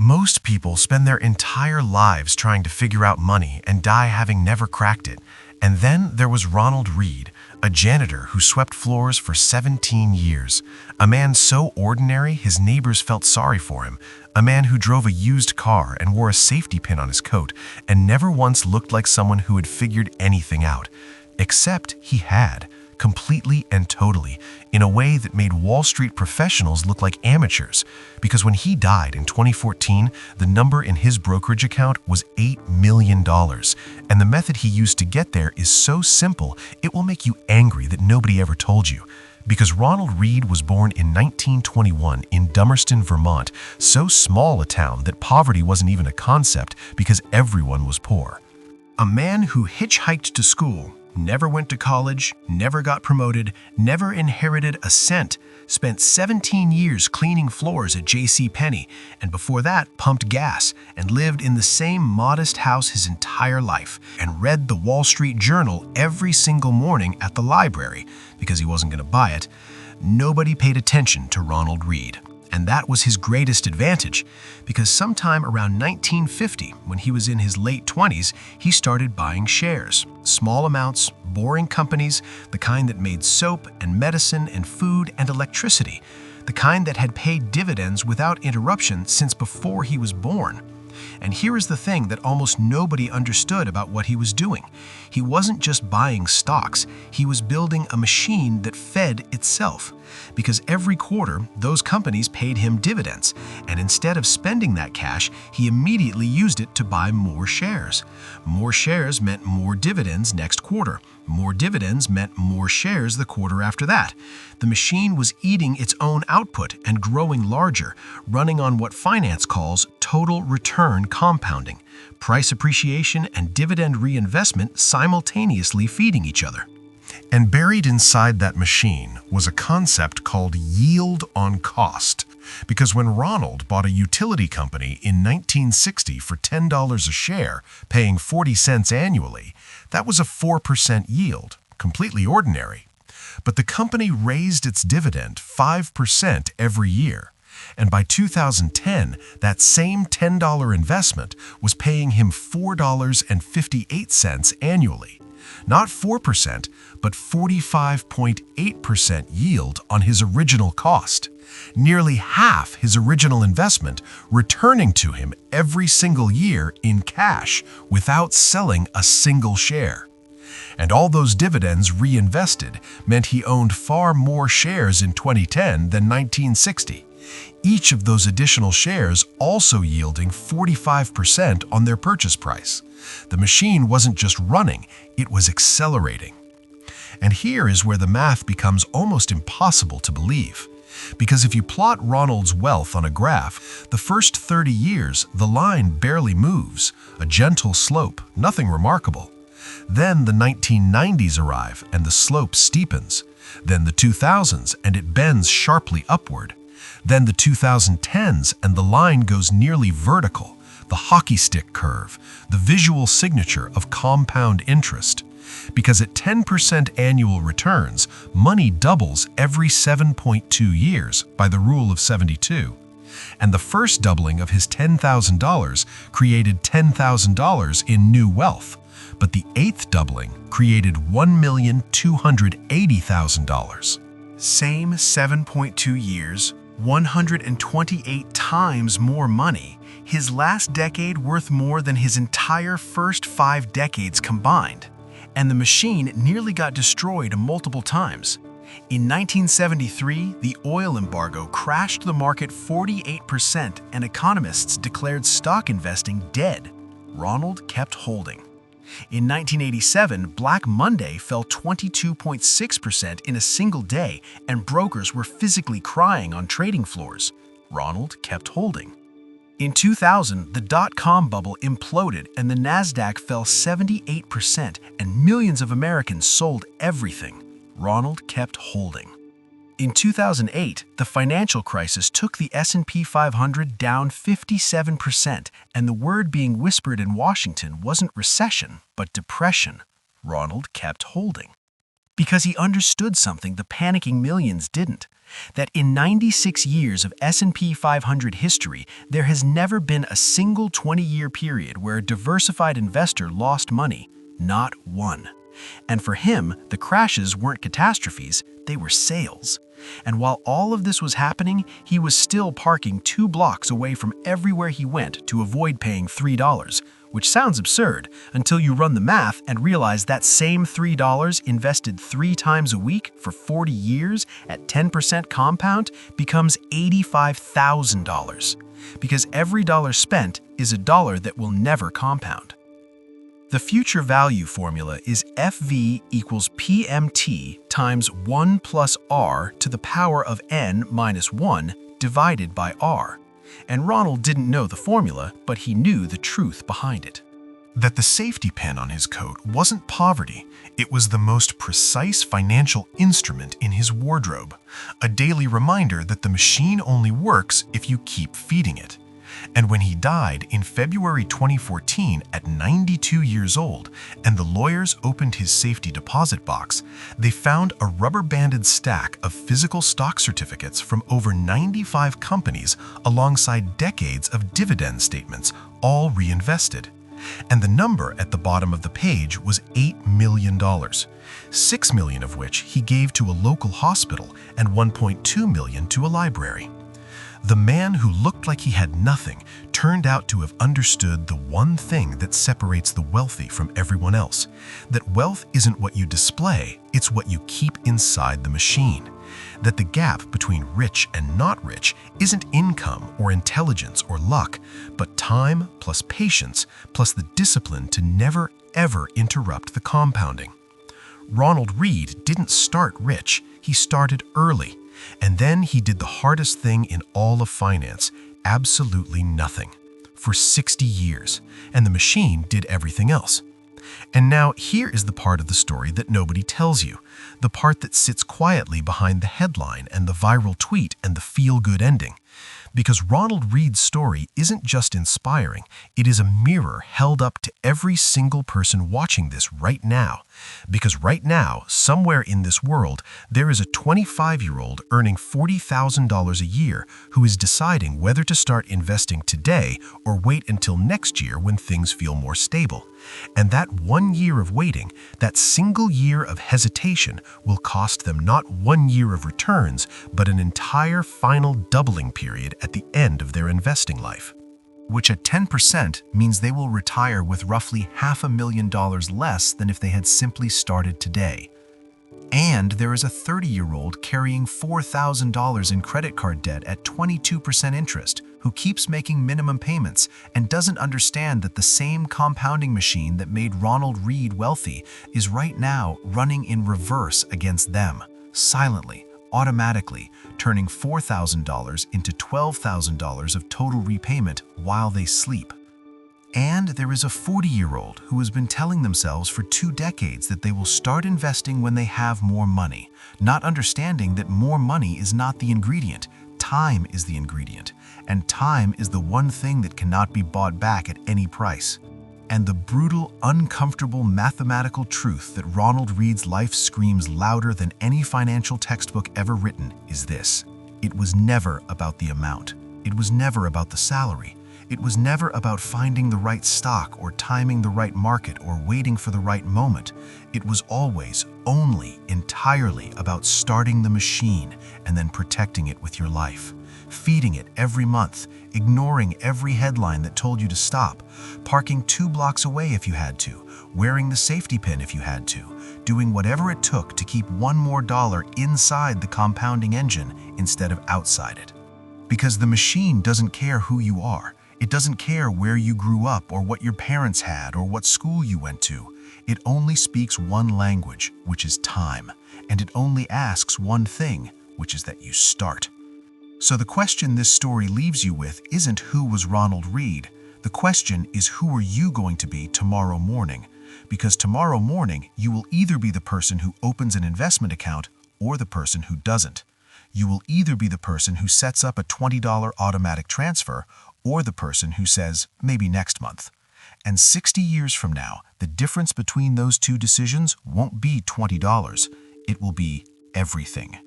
Most people spend their entire lives trying to figure out money and die having never cracked it. And then there was Ronald Reed, a janitor who swept floors for 17 years. A man so ordinary his neighbors felt sorry for him. A man who drove a used car and wore a safety pin on his coat and never once looked like someone who had figured anything out. Except he had. Completely and totally, in a way that made Wall Street professionals look like amateurs, because when he died in 2014, the number in his brokerage account was $8 million, and the method he used to get there is so simple, it will make you angry that nobody ever told you. Because Ronald Reed was born in 1921 in Dummerston, Vermont, so small a town that poverty wasn't even a concept because everyone was poor. A man who hitchhiked to school, never went to college, never got promoted, never inherited a cent, spent 17 years cleaning floors at JCPenney, and before that pumped gas, and lived in the same modest house his entire life, and read the Wall Street Journal every single morning at the library, because he wasn't going to buy it. Nobody paid attention to Ronald Reed. And that was his greatest advantage, because sometime around 1950, when he was in his late 20s, he started buying shares. Small amounts, boring companies, the kind that made soap and medicine and food and electricity, the kind that had paid dividends without interruption since before he was born. And here is the thing that almost nobody understood about what he was doing. He wasn't just buying stocks, he was building a machine that fed itself. Because every quarter, those companies paid him dividends, and instead of spending that cash, he immediately used it to buy more shares. More shares meant more dividends next quarter. More dividends meant more shares the quarter after that. The machine was eating its own output and growing larger, running on what finance calls total return compounding, price appreciation and dividend reinvestment simultaneously feeding each other. And buried inside that machine was a concept called yield on cost. Because when Ronald bought a utility company in 1960 for $10 a share, paying 40 cents annually, that was a 4% yield, completely ordinary. But the company raised its dividend 5% every year. And by 2010, that same $10 investment was paying him $4.58 annually. Not 4%, but 45.8% yield on his original cost. Nearly half his original investment returning to him every single year in cash without selling a single share. And all those dividends reinvested meant he owned far more shares in 2010 than 1960. Each of those additional shares also yielding 45% on their purchase price. The machine wasn't just running, it was accelerating. And here is where the math becomes almost impossible to believe. Because if you plot Ronald's wealth on a graph, the first 30 years, the line barely moves, a gentle slope, nothing remarkable. Then the 1990s arrive and the slope steepens. Then the 2000s and it bends sharply upward. Then the 2010s and the line goes nearly vertical, the hockey stick curve, the visual signature of compound interest. Because at 10% annual returns, money doubles every 7.2 years by the rule of 72. And the first doubling of his $10,000 created $10,000 in new wealth, but the eighth doubling created $1,280,000. Same 7.2 years, 128 times more money, his last decade worth more than his entire first 5 decades combined. And the machine nearly got destroyed multiple times. In 1973, the oil embargo crashed the market 48% and economists declared stock investing dead. Ronald kept holding. In 1987, Black Monday fell 22.6% in a single day and brokers were physically crying on trading floors. Ronald kept holding. In 2000, the dot-com bubble imploded and the Nasdaq fell 78% and millions of Americans sold everything. Ronald kept holding. In 2008, the financial crisis took the S&P 500 down 57%, and the word being whispered in Washington wasn't recession, but depression. Ronald kept holding. Because he understood something the panicking millions didn't. that in 96 years of S&P 500 history, there has never been a single 20-year period where a diversified investor lost money. Not one. And for him, the crashes weren't catastrophes, they were sales. And while all of this was happening, he was still parking 2 blocks away from everywhere he went to avoid paying $3, which sounds absurd until you run the math and realize that same $3 invested 3 times a week for 40 years at 10% compound becomes $85,000. Because every dollar spent is a dollar that will never compound. The future value formula is FV equals PMT times 1 plus R to the power of n minus 1 divided by R. And Ronald didn't know the formula, but he knew the truth behind it. That the safety pin on his coat wasn't poverty, it was the most precise financial instrument in his wardrobe, a daily reminder that the machine only works if you keep feeding it. And when he died in February 2014 at 92 years old, and the lawyers opened his safety deposit box, they found a rubber-banded stack of physical stock certificates from over 95 companies alongside decades of dividend statements, all reinvested. And the number at the bottom of the page was $8 million, $6 million of which he gave to a local hospital and $1.2 million to a library. The man who looked like he had nothing turned out to have understood the one thing that separates the wealthy from everyone else, that wealth isn't what you display, it's what you keep inside the machine. That the gap between rich and not rich isn't income or intelligence or luck, but time plus patience plus the discipline to never ever interrupt the compounding. Ronald Reed didn't start rich, he started early. And then he did the hardest thing in all of finance, absolutely nothing, for 60 years, and the machine did everything else. And now here is the part of the story that nobody tells you, the part that sits quietly behind the headline and the viral tweet and the feel-good ending. Because Ronald Reed's story isn't just inspiring, it is a mirror held up to every single person watching this right now. Because right now, somewhere in this world, there is a 25-year-old earning $40,000 a year who is deciding whether to start investing today or wait until next year when things feel more stable. And that 1 year of waiting, that single year of hesitation, will cost them not 1 year of returns, but an entire final doubling period at the end of their investing life. Which at 10% means they will retire with roughly $500,000 less than if they had simply started today. And there is a 30-year-old carrying $4,000 in credit card debt at 22% interest who keeps making minimum payments and doesn't understand that the same compounding machine that made Ronald Reed wealthy is right now running in reverse against them, silently, automatically, turning $4,000 into $12,000 of total repayment while they sleep. And there is a 40-year-old who has been telling themselves for 2 decades that they will start investing when they have more money, not understanding that more money is not the ingredient, time is the ingredient, and time is the one thing that cannot be bought back at any price. And the brutal, uncomfortable mathematical truth that Ronald Reed's life screams louder than any financial textbook ever written is this: it was never about the amount. It was never about the salary. It was never about finding the right stock or timing the right market or waiting for the right moment. It was always, only, entirely about starting the machine and then protecting it with your life. Feeding it every month, ignoring every headline that told you to stop, parking 2 blocks away if you had to, wearing the safety pin if you had to, doing whatever it took to keep $1 more inside the compounding engine instead of outside it. Because the machine doesn't care who you are. It doesn't care where you grew up or what your parents had or what school you went to. It only speaks one language, which is time, and it only asks one thing, which is that you start. So the question this story leaves you with isn't who was Ronald Reed. The question is who are you going to be tomorrow morning? Because tomorrow morning you will either be the person who opens an investment account or the person who doesn't. You will either be the person who sets up a $20 automatic transfer or the person who says, maybe next month. And 60 years from now, the difference between those two decisions won't be $20. It will be everything.